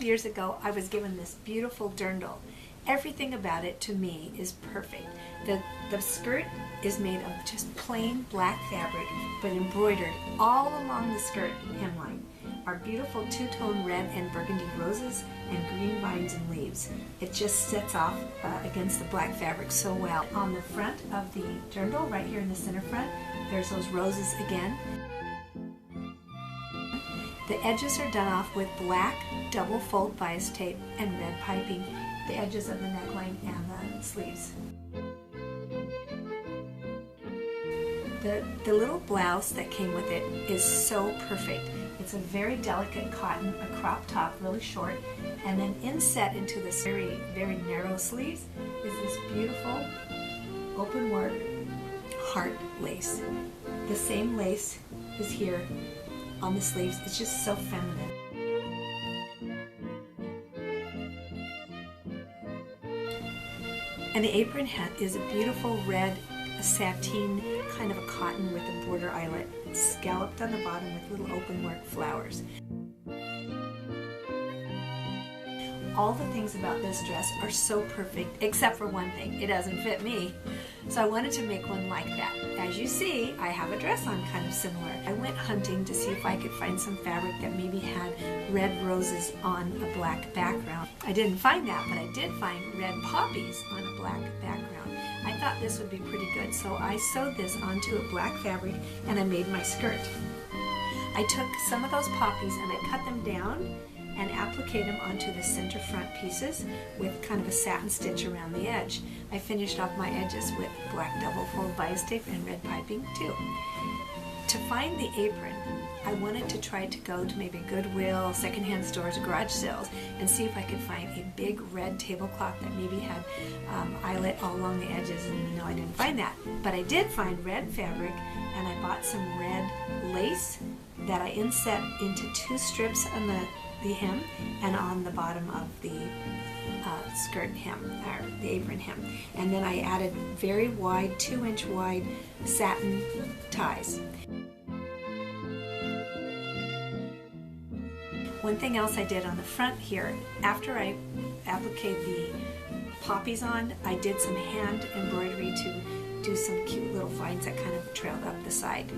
of years ago, I was given this beautiful dirndl. Everything about it to me is perfect. The skirt is made of just plain black fabric, but embroidered all along the skirt hemline are beautiful two-tone red and burgundy roses and green vines and leaves. It just sets off against the black fabric so well. On the front of the dirndl, right here in the center front, there's those roses again. The edges are done off with black double fold bias tape and red piping the edges of the neckline and the sleeves. The little blouse that came with it is so perfect. It's a very delicate cotton, a crop top, really short, and then inset into this very, very narrow sleeves is this beautiful open work heart lace. The same lace is here on the sleeves. It's just so feminine. And the apron is a beautiful red sateen, kind of a cotton with a border eyelet. It's scalloped on the bottom with little open work flowers. All the things about this dress are so perfect, except for one thing. It doesn't fit me. So I wanted to make one like that. As you see, I have a dress on kind of similar. I went hunting to see if I could find some fabric that maybe had red roses on a black background. I didn't find that, but I did find red poppies on a black background. I thought this would be pretty good, so I sewed this onto a black fabric and I made my skirt. I took some of those poppies and I cut them down and appliqued them onto the center front pieces with kind of a satin stitch around the edge. I finished off my edges with black double fold bias tape and red piping too. To find the apron, I wanted to try to go to maybe Goodwill, secondhand stores, garage sales, and see if I could find a big red tablecloth that maybe had eyelet all along the edges, and no, I didn't find that. But I did find red fabric, and I bought some red lace that I inset into two strips on the hem and on the bottom of the skirt hem, or the apron hem. And then I added very wide, 2-inch wide satin ties. One thing else I did on the front here, after I appliqued the poppies on, I did some hand embroidery to do some cute little vines that kind of trailed up the side.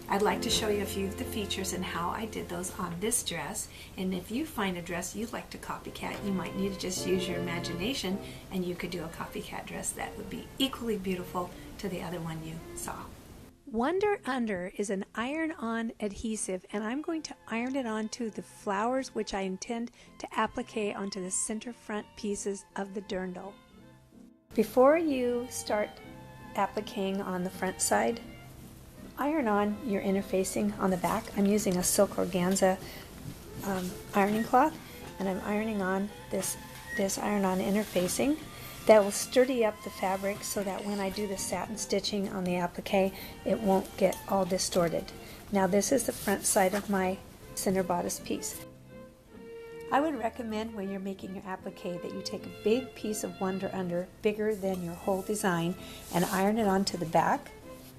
I'd like to show you a few of the features and how I did those on this dress. And if you find a dress you'd like to copycat, you might need to just use your imagination and you could do a copycat dress that would be equally beautiful to the other one you saw. Wonder Under is an iron-on adhesive, and I'm going to iron it onto the flowers which I intend to applique onto the center front pieces of the dirndl. Before you start appliquing on the front side, iron on your interfacing on the back. I'm using a silk organza ironing cloth, and I'm ironing on this iron-on interfacing. That will sturdy up the fabric so that when I do the satin stitching on the applique, it won't get all distorted. Now this is the front side of my center bodice piece. I would recommend when you're making your applique that you take a big piece of Wonder Under, bigger than your whole design, and iron it onto the back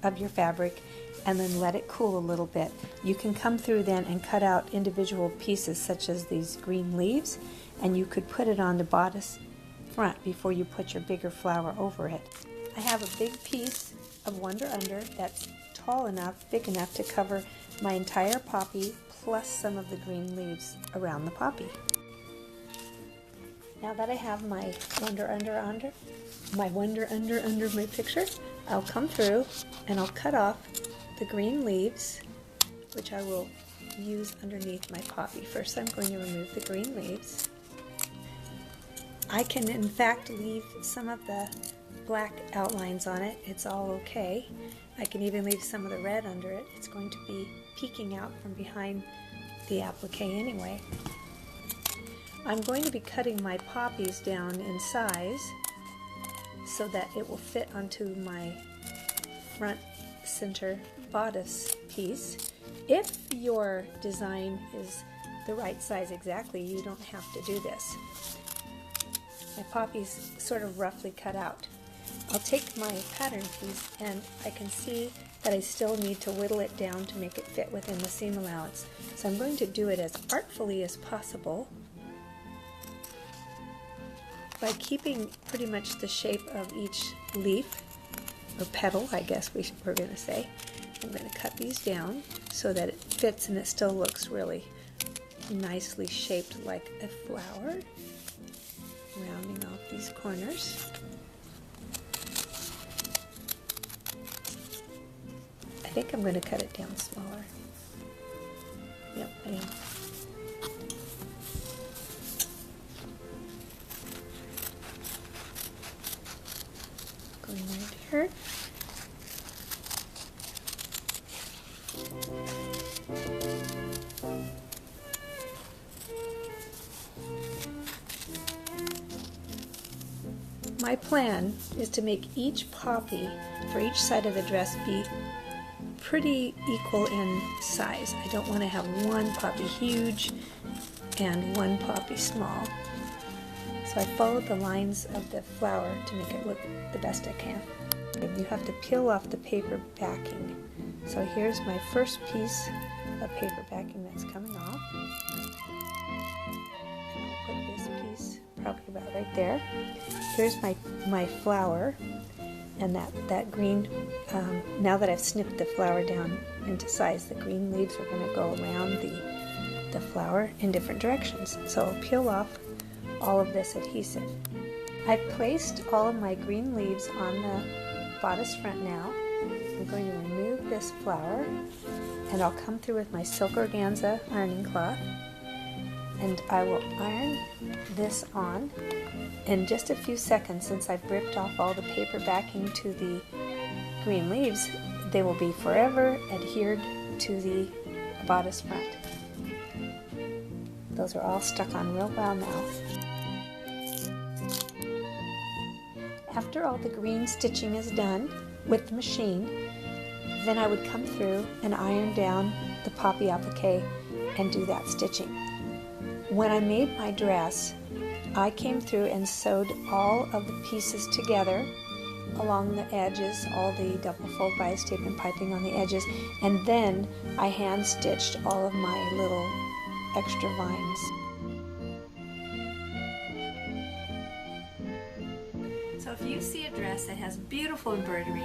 of your fabric and then let it cool a little bit. You can come through then and cut out individual pieces such as these green leaves, and you could put it on the bodice front before you put your bigger flower over it. I have a big piece of Wonder Under that's tall enough, big enough to cover my entire poppy plus some of the green leaves around the poppy. Now that I have my Wonder Under under my picture, I'll come through and I'll cut off the green leaves, which I will use underneath my poppy. First I'm going to remove the green leaves. I can in fact leave some of the black outlines on it. It's all okay. I can even leave some of the red under it. It's going to be peeking out from behind the applique anyway. I'm going to be cutting my poppies down in size so that it will fit onto my front center bodice piece. If your design is the right size exactly, you don't have to do this. My poppy's sort of roughly cut out. I'll take my pattern piece and I can see that I still need to whittle it down to make it fit within the seam allowance. So I'm going to do it as artfully as possible by keeping pretty much the shape of each leaf, or petal, I guess we're going to say. I'm going to cut these down so that it fits and it still looks really nicely shaped like a flower. Rounding off these corners. I think I'm going to cut it down smaller. Yep, I am. Going right here. My plan is to make each poppy for each side of the dress be pretty equal in size. I don't want to have one poppy huge and one poppy small. So I followed the lines of the flower to make it look the best I can. You have to peel off the paper backing. So here's my first piece of paper backing that's coming off. And I'll put this piece probably about right there. Here's my flower, and that green, now that I've snipped the flower down into size, the green leaves are going to go around the flower in different directions. So I'll peel off all of this adhesive. I've placed all of my green leaves on the bodice front now. I'm going to remove this flower, and I'll come through with my silk organza ironing cloth, and I will iron this on in just a few seconds. Since I've ripped off all the paper backing to the green leaves, they will be forever adhered to the bodice front. Those are all stuck on real well now. After all the green stitching is done with the machine, then I would come through and iron down the poppy applique and do that stitching. When I made my dress, I came through and sewed all of the pieces together along the edges, all the double fold bias tape and piping on the edges, and then I hand stitched all of my little extra vines. So if you see a dress that has beautiful embroidery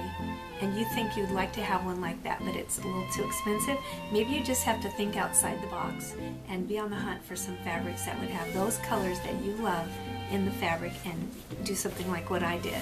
and you think you'd like to have one like that, but it's a little too expensive, maybe you just have to think outside the box and be on the hunt for some fabrics that would have those colors that you love in the fabric and do something like what I did.